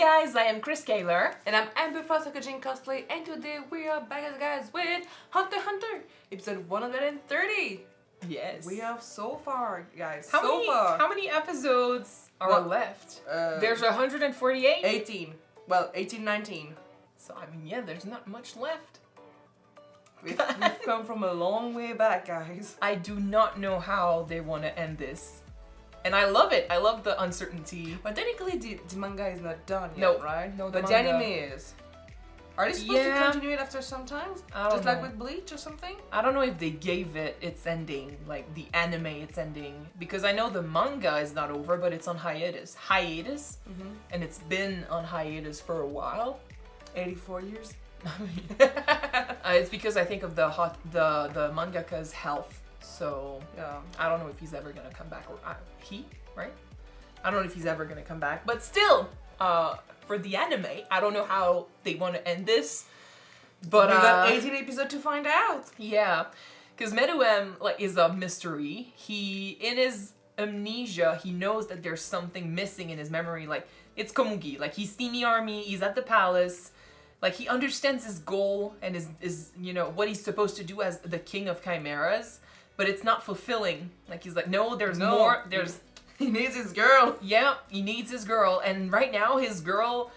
guys, I am Chris Kaler. And I'm Amber Kyuujin cosplay, and today we are back guys with Hunter x Hunter, episode 130. Yes. We have so far, guys. How many episodes are left? There's 148. 18. Well, 18, 19. So I mean, yeah, there's not much left. We've come from a long way back, guys. I do not know how they want to end this. And I love it. I love the uncertainty. But technically, the manga is not done yet, No, right? No, but the anime is. Are they supposed to continue it after some time? Just like with Bleach or something? I don't know if they gave it its ending, like the anime its ending. Because I know the manga is not over, but it's on hiatus. And it's been on hiatus for a while. 84 years? It's because I think of the mangaka's health. So yeah, I don't know if he's ever gonna come back, or right? I don't know if he's ever gonna come back. But still, for the anime, I don't know how they want to end this. But we got 18 episodes to find out. Yeah, because Meruem is a mystery. He, in his amnesia, he knows that there's something missing in his memory. Like it's Komugi. Like he's seen the army. He's at the palace. Like he understands his goal and is what he's supposed to do as the king of chimeras. But it's not fulfilling. Like he's like, no, there's more. He needs his girl. Yeah, he needs his girl. And right now, his girl,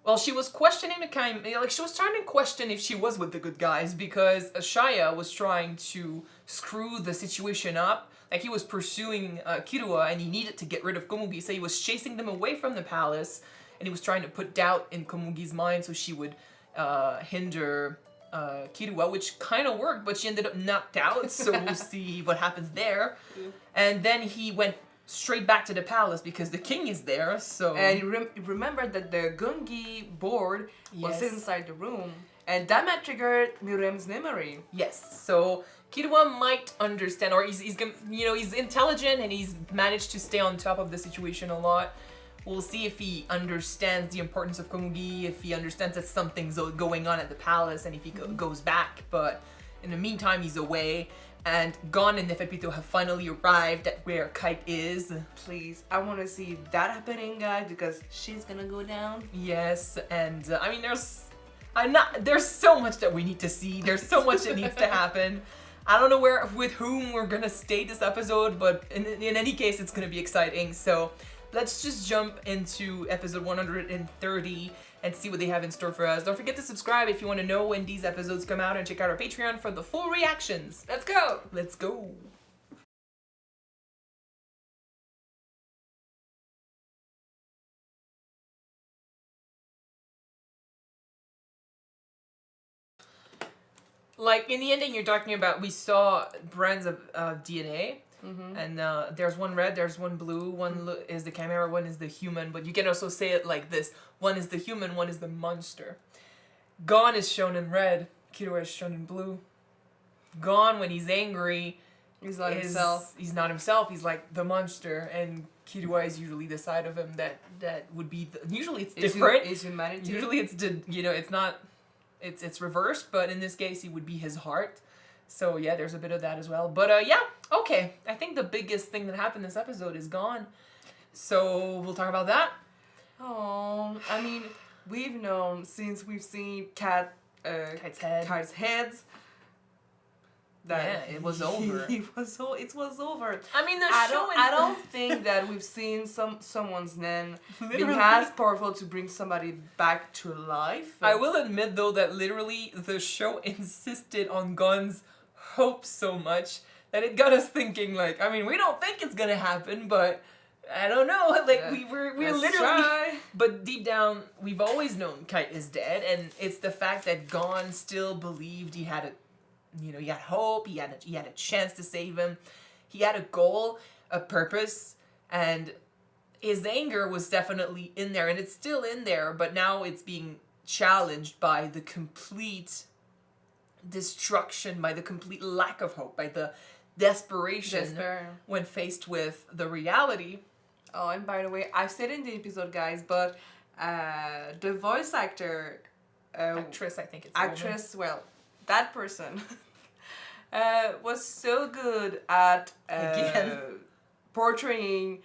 well, she was questioning she was trying to question if she was with the good guys because Shaya was trying to screw the situation up. Like he was pursuing Kirua and he needed to get rid of Komugi, so he was chasing them away from the palace, and he was trying to put doubt in Komugi's mind so she would hinder Kirua, which kind of worked, but she ended up knocked out, so we'll see what happens there. And then he went straight back to the palace because the king is there, so... And he remembered that the Gungi board was inside the room, and that might trigger Meruem's memory. Yes, so Kirua might understand, or he's intelligent and he's managed to stay on top of the situation a lot. We'll see if he understands the importance of Komugi, if he understands that something's going on at the palace, and if he goes back. But in the meantime, he's away, and Gon and Neferpitou have finally arrived at where Kite is. Please, I want to see that happening, guys, because she's gonna go down. Yes, and I mean, there's so much that we need to see. There's so much that needs to happen. I don't know with whom we're gonna stay this episode, but in any case, it's gonna be exciting. So let's just jump into episode 130 and see what they have in store for us. Don't forget to subscribe if you want to know when these episodes come out, and check out our Patreon for the full reactions. Let's go! Let's go! Like in the ending you're talking about, we saw brands of DNA. And there's one red, there's one blue, one is the chimera, one is the human, but you can also say it like this: one is the human, one is the monster. Gon is shown in red, Kirua is shown in blue. Gon, when he's angry, he's not himself. He's not himself, he's like the monster, and Kirua is usually the side of him that would be, usually it's different. Is humanity. Usually it's reversed, but in this case, it would be his heart. So yeah, there's a bit of that as well. But yeah, okay. I think the biggest thing that happened this episode is Gon. So we'll talk about that. Oh, I mean, we've known since we've seen Kite's heads. That it was over. It was over. I mean, I don't think that we've seen someone's name being as powerful to bring somebody back to life. I will admit though that literally the show insisted on Gon's hope so much that it got us thinking, like, I mean, we don't think it's gonna happen, but I don't know. Like we're literally try. But deep down, we've always known Kite is dead, and it's the fact that Gon still believed he had he had hope, he had a chance to save him. He had a goal, a purpose, and his anger was definitely in there, and it's still in there, but now it's being challenged by the complete destruction, by the complete lack of hope, by the desperation when faced with the reality. Oh, and by the way, I've said in the episode, guys, but the voice actress, I think it's actress, well, that person was so good at portraying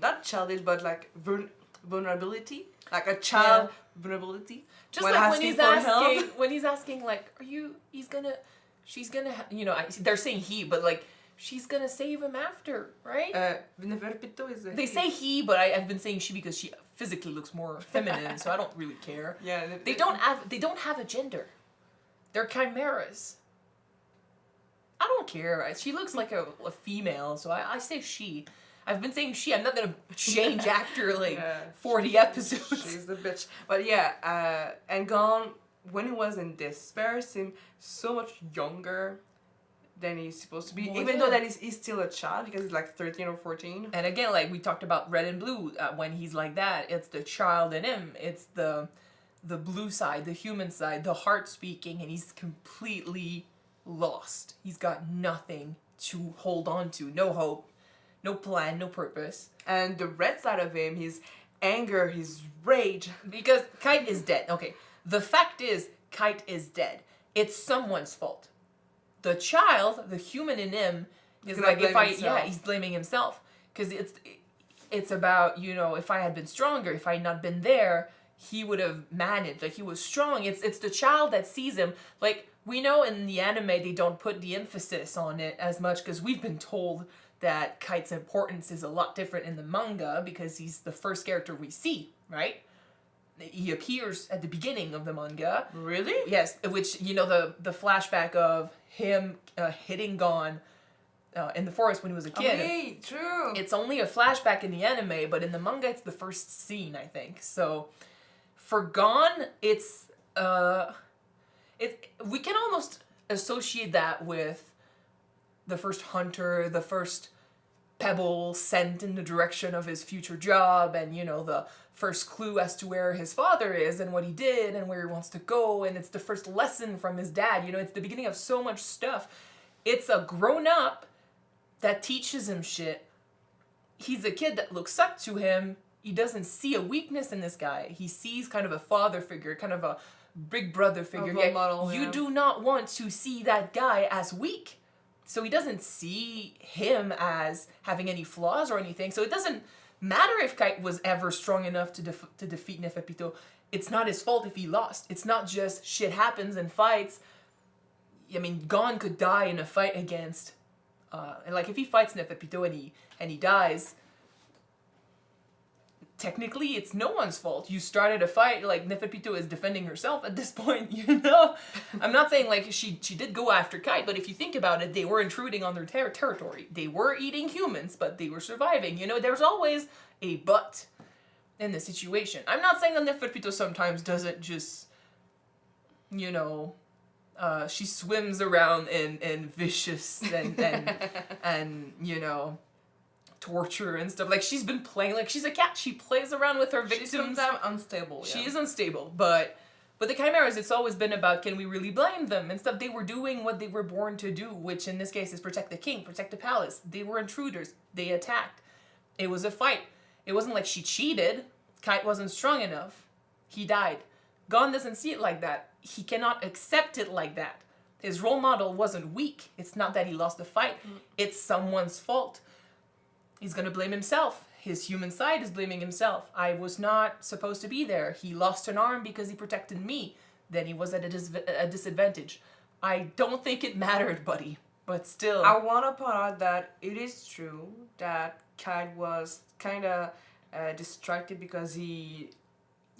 not childish, but like vulnerability, like a child vulnerability. Just like when he's asking, like, she's gonna, they're saying he, but like, she's gonna save him after, right? Neferpitou is a They say he, but I've been saying she because she physically looks more feminine, so I don't really care. Yeah. They don't have a gender. They're chimeras. I don't care. She looks like a female, so I say she. I've been saying she. I'm not gonna change after 40 episodes. She's the bitch. But yeah, and Gon, when he was in despair, seemed so much younger than he's supposed to be. Well, even though that he's still a child because he's like 13 or 14. And again, like we talked about Red and Blue, when he's like that, it's the child in him. It's the blue side, the human side, the heart speaking, and he's completely lost. He's got nothing to hold on to. No hope. No plan, no purpose. And the red side of him, his anger, his rage. Because Kite is dead. Okay, the fact is, Kite is dead. It's someone's fault. The child, the human in him, is like, he's blaming himself. Because it's about, if I had been stronger, if I had not been there, he would have managed. Like, he was strong. It's the child that sees him. Like, we know in the anime they don't put the emphasis on it as much because we've been told that Kite's importance is a lot different in the manga because he's the first character we see, right? He appears at the beginning of the manga. Really? Yes, which, the flashback of him hitting Gon in the forest when he was a kid. Okay, true. It's only a flashback in the anime, but in the manga it's the first scene, I think. So for Gon, it's we can almost associate that with the first hunter, the first pebble sent in the direction of his future job, and the first clue as to where his father is and what he did and where he wants to go, and it's the first lesson from his dad. It's the beginning of so much stuff. It's a grown-up that teaches him shit. He's a kid that looks up to him. He doesn't see a weakness in this guy. He sees kind of a father figure, kind of a big brother figure. You do not want to see that guy as weak. So he doesn't see him as having any flaws or anything. So it doesn't matter if Kite was ever strong enough to defeat Neferpitou. It's not his fault if he lost. It's not just shit happens in fights. I mean, Gon could die in a fight against... like, if he fights Neferpitou and he dies... Technically, it's no one's fault. You started a fight, like, Neferpitou is defending herself at this point, I'm not saying, like, she did go after Kite, but if you think about it, they were intruding on their territory. They were eating humans, but they were surviving. There's always a but in the situation. I'm not saying that Neferpitou sometimes doesn't just, she swims around in vicious and torture and stuff. Like, she's been playing, like, she's a cat. She plays around with her victims. She's sometimes unstable, yeah. She is unstable, but the chimeras, it's always been about, can we really blame them and stuff? They were doing what they were born to do, which in this case is protect the king, protect the palace. They were intruders. They attacked. It was a fight. It wasn't like she cheated. Kite wasn't strong enough. He died. Gon doesn't see it like that. He cannot accept it like that. His role model wasn't weak. It's not that he lost the fight. It's someone's fault. He's going to blame himself. His human side is blaming himself. I was not supposed to be there. He lost an arm because he protected me. Then he was at a disadvantage. I don't think it mattered, buddy. But still. I want to point out that it is true that Kite was kind of distracted because he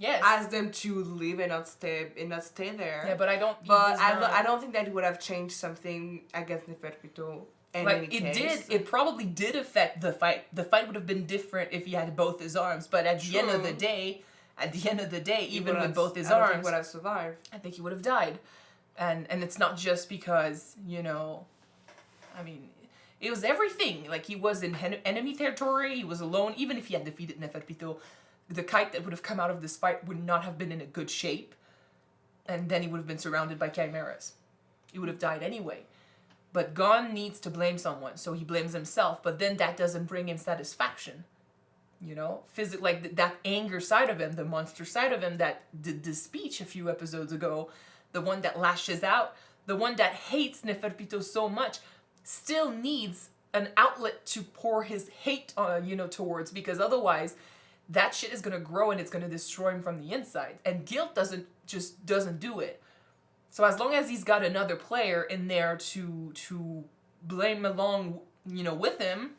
asked them to leave and not stay there. Yeah, but I don't. But I don't think that it would have changed something against Neferpitou. It probably did affect the fight. The fight would have been different if he had both his arms. But at the end of the day, even with both his arms, he would have survived. I think he would have died. And it's not just because, I mean, it was everything. Like, he was in enemy territory, he was alone. Even if he had defeated Neferpitou, the Kite that would have come out of this fight would not have been in a good shape. And then he would have been surrounded by chimeras. He would have died anyway. But Gon needs to blame someone, so he blames himself. But then that doesn't bring him satisfaction. Like that anger side of him, the monster side of him that did the speech a few episodes ago, the one that lashes out, the one that hates Neferpitou so much, still needs an outlet to pour his hate, towards, because otherwise that shit is gonna grow and it's gonna destroy him from the inside. And guilt doesn't do it. So as long as he's got another player in there to blame along, with him,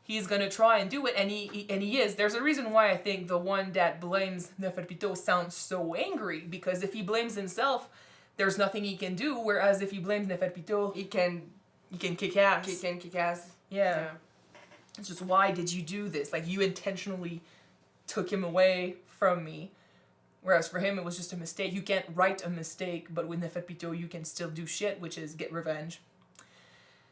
he's gonna try and do it, and he is. There's a reason why I think the one that blames Neferpitou sounds so angry, because if he blames himself, there's nothing he can do. Whereas if he blames Neferpitou, he can kick ass. He can kick ass. Yeah. It's just, why did you do this? Like, you intentionally took him away from me. Whereas for him, it was just a mistake. You can't right a mistake, but with Neferpitou, you can still do shit, which is get revenge.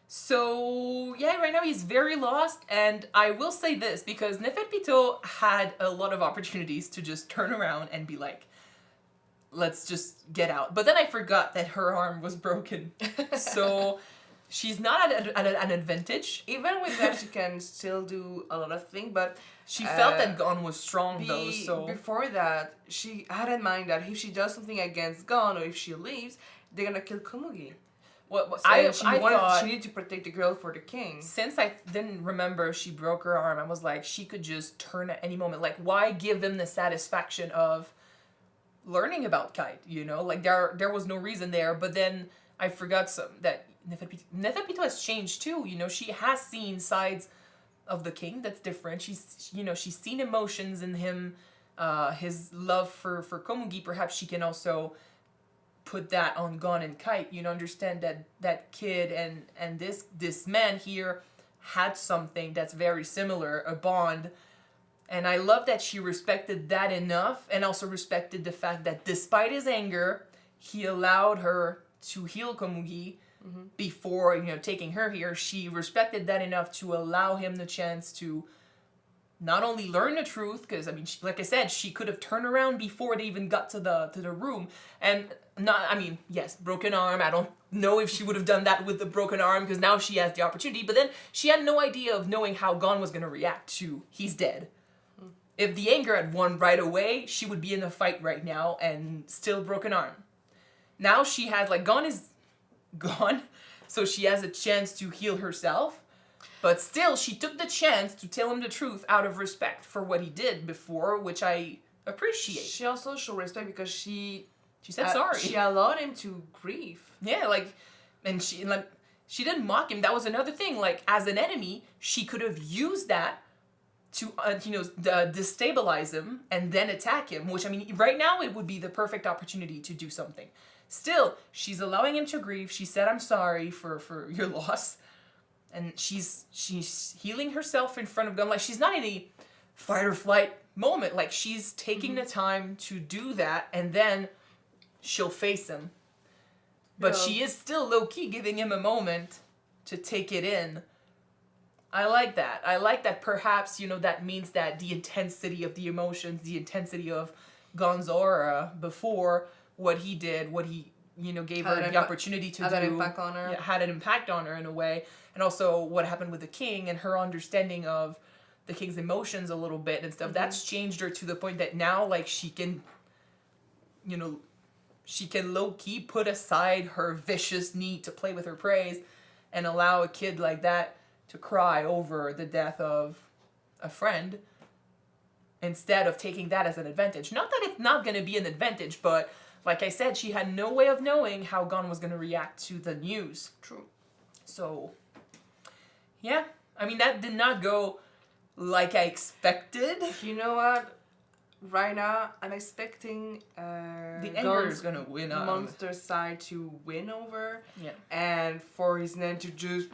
So, yeah, right now he's very lost, and I will say this, because Neferpitou had a lot of opportunities to just turn around and be like, let's just get out. But then I forgot that her arm was broken. So she's not at an advantage. Even with that, she can still do a lot of things, but she felt that Gon was strong, though, so... Before that, she had in mind that if she does something against Gon, or if she leaves, they're gonna kill Komugi. I thought she needed to protect the girl for the king. Since I didn't remember she broke her arm, I was like, she could just turn at any moment. Like, why give them the satisfaction of learning about Kite, Like, there was no reason there. But then I forgot that Neferpitou has changed too, She has seen sides of the king that's different. She's seen emotions in him, his love for Komugi. Perhaps she can also put that on Gon and Kite. Understand that kid and this man here had something that's very similar, a bond. And I love that she respected that enough, and also respected the fact that despite his anger, he allowed her to heal Komugi before, taking her here. She respected that enough to allow him the chance to not only learn the truth, because, like I said, she could have turned around before they even got to the room. And yes, broken arm. I don't know if she would have done that with the broken arm, because now she has the opportunity. But then she had no idea of knowing how Gon was going to react to, he's dead. If the anger had won right away, she would be in a fight right now and still broken arm. Now she has, Gon is gone, so she has a chance to heal herself. But still, she took the chance to tell him the truth out of respect for what he did before, which I appreciate. She also showed respect because she said sorry. She allowed him to grieve. Yeah, and she didn't mock him. That was another thing. As an enemy, she could have used that to, destabilize him and then attack him, which, right now it would be the perfect opportunity to do something. Still, she's allowing him to grieve. She said, I'm sorry for your loss. And she's healing herself in front of Gon. She's not in a fight or flight moment. She's taking the time to do that, and then she'll face him. But she is still low-key giving him a moment to take it in. I like that. I like that perhaps, that means that the intensity of the emotions, the intensity of Gon's aura before what he did, what he, gave her the opportunity to do. Had an impact on her. Yeah, had an impact on her in a way. And also what happened with the king and her understanding of the king's emotions a little bit and stuff. That's changed her to the point that now, she can, she can low-key put aside her vicious need to play with her praise and allow a kid like that to cry over the death of a friend instead of taking that as an advantage. Not that it's not going to be an advantage, but like I said, she had no way of knowing how Gon was going to react to the news. True. So, yeah. That did not go like I expected. You know what? Right now, I'm expecting the anger is going to win monster side to win over. Yeah. And for his name to just...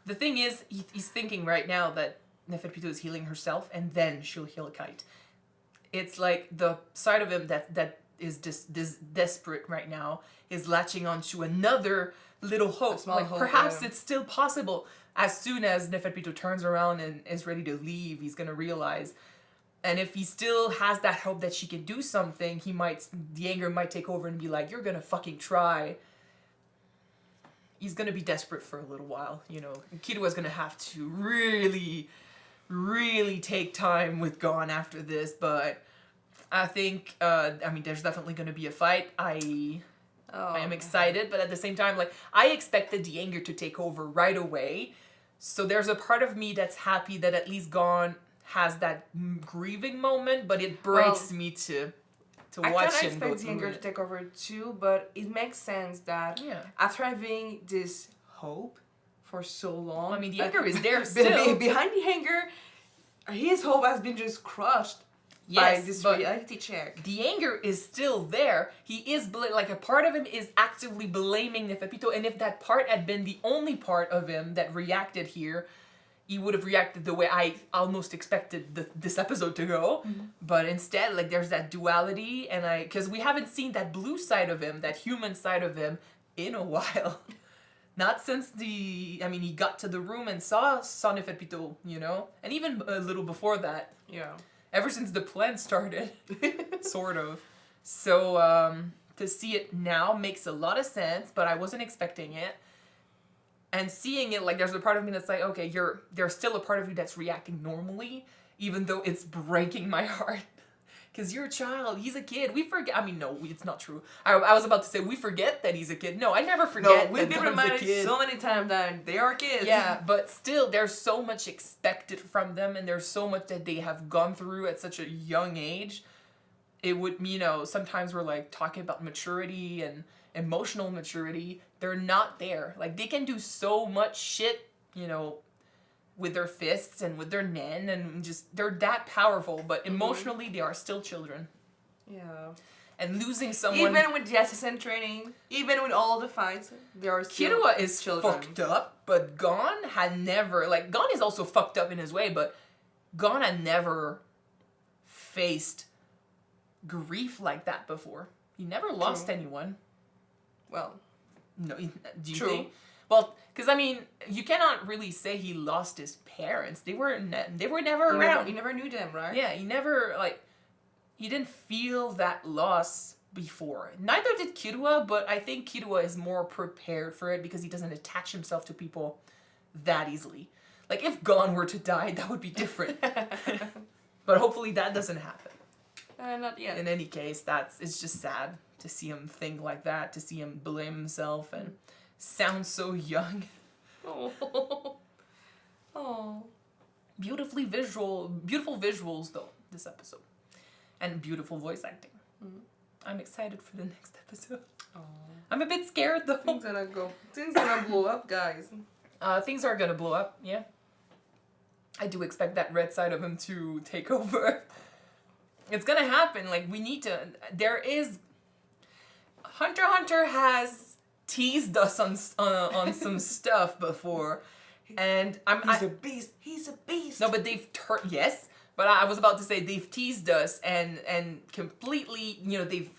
The thing is, he's thinking right now that Neferpitou is healing herself, and then she'll heal Kite. It's the side of him that is just desperate right now is latching onto another little hope. Hope, perhaps it's still possible. As soon as Neferpitou turns around and is ready to leave, he's gonna realize. And if he still has that hope that she can do something, the anger might take over and be like, you're gonna fucking try. He's gonna be desperate for a little while, Killua gonna have to really, really take time with Gon after this, but I think, there's definitely gonna be a fight. I am excited, but at the same time, I expected the anger to take over right away. So there's a part of me that's happy that at least Gon has that grieving moment, but it breaks me to watch him go expect the through anger it. to take over too, but it makes sense that after having this hope for so long, Well, I mean, the anger is there still. Behind the anger, his hope has been just crushed by this reality check. The anger is still there. He is like a part of him is actively blaming Neferpitou, and if that part had been the only part of him that reacted here, he would have reacted the way I almost expected this episode to go. Mm-hmm. But instead, like, there's that duality, and because we haven't seen that blue side of him, that human side of him, in a while. Not since he got to the room and saw Neferpitou, you know? And even a little before that. Yeah. Ever since the plan started, sort of. So, to see it now makes a lot of sense, but I wasn't expecting it. And seeing it, like, there's a part of me that's like, okay, there's still a part of you that's reacting normally, even though it's breaking my heart. Because you're a child, he's a kid. We forget, no, it's not true. I was about to say, we forget that he's a kid. No, I never forget we've been reminded so many times that they are kids. Yeah, but still, there's so much expected from them, and there's so much that they have gone through at such a young age. It would, sometimes we're, like, talking about maturity and emotional maturity. They're not there. Like, they can do so much shit, with their fists and with their nen, and just, they're that powerful, but emotionally they are still children. Yeah. And losing someone... Even with the assassin training, even with all the fights, they are still Killua is children. fucked up, but Gon had never... Like, Gon is also fucked up in his way, but Gon had never faced grief like that before. He never lost anyone. Well... No, do you think? Well, because you cannot really say he lost his parents. They were never around. He never knew them, right? Yeah, he didn't feel that loss before. Neither did Killua, but I think Killua is more prepared for it because he doesn't attach himself to people that easily. Like, if Gon were to die, that would be different. But hopefully that doesn't happen. Not yet. In any case, it's just sad to see him think like that, to see him blame himself and sound so young. Oh. Oh. Beautiful visuals though, this episode. And beautiful voice acting. Mm-hmm. I'm excited for the next episode. Oh. I'm a bit scared though. Things gonna blow up, guys. Things are gonna blow up, yeah. I do expect that red side of him to take over. It's gonna happen. Like, we need to... There is... Hunter x Hunter has teased us on some stuff before. And He's a beast. He's a beast. No, but they've... Yes. But I was about to say they've teased us and completely... they've...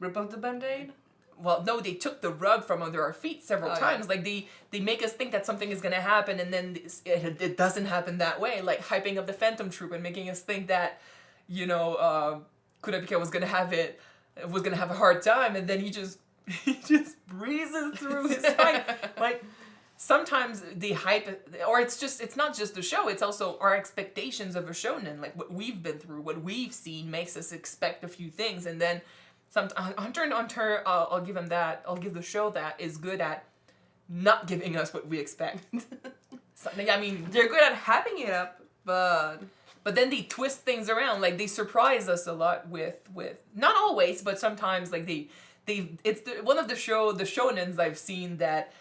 Rip off the Band-Aid? Well, no, they took the rug from under our feet several times. Yeah. Like, they make us think that something is going to happen, and then it doesn't happen that way. Like, hyping up the Phantom Troop and making us think that, Kurapika was going to have a hard time, and then he just breezes through his fight. Like, sometimes they hype it, or it's not just the show, it's also our expectations of a shonen. Like, what we've been through, what we've seen makes us expect a few things, and then Hunter x Hunter, I'll give him that. I'll give the show that is good at not giving us what we expect. They're good at hyping it up, but then they twist things around. Like, they surprise us a lot with not always, but sometimes, like, one of the shonens I've seen that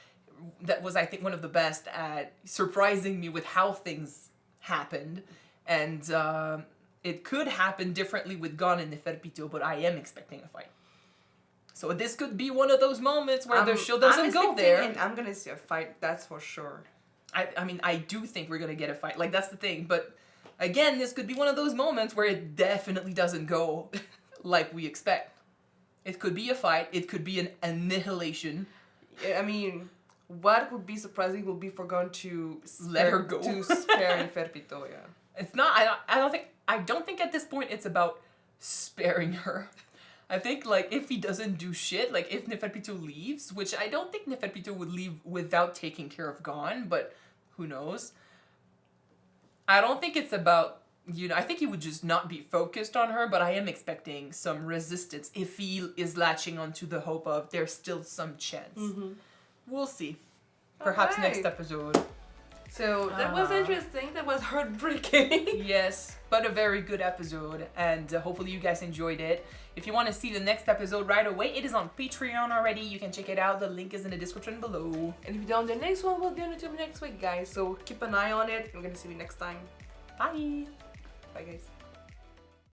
was, I think, one of the best at surprising me with how things happened, and it could happen differently with Gon and Neferpitou, but I am expecting a fight. So this could be one of those moments where the show doesn't go there. And I'm gonna see a fight, that's for sure. I do think we're gonna get a fight. Like, that's the thing. But again, this could be one of those moments where it definitely doesn't go like we expect. It could be a fight. It could be an annihilation. What would be surprising would be for Gon to let her go. To spare Neferpitou, yeah. It's not. I don't think at this point it's about sparing her. I think, like, if he doesn't do shit, like, if Neferpitou leaves, which I don't think Neferpitou would leave without taking care of Gon, but who knows? I don't think it's about, I think he would just not be focused on her, but I am expecting some resistance if he is latching onto the hope of there's still some chance. Mm-hmm. We'll see. Perhaps next episode. So that was interesting. That was heartbreaking. Yes, but a very good episode, and hopefully you guys enjoyed it. If you want to see the next episode right away, it is on Patreon already. You can check it out. The link is in the description below. And if you don't, the next one will be on YouTube next week, guys. So keep an eye on it. We're gonna see you next time. Bye. Bye, guys.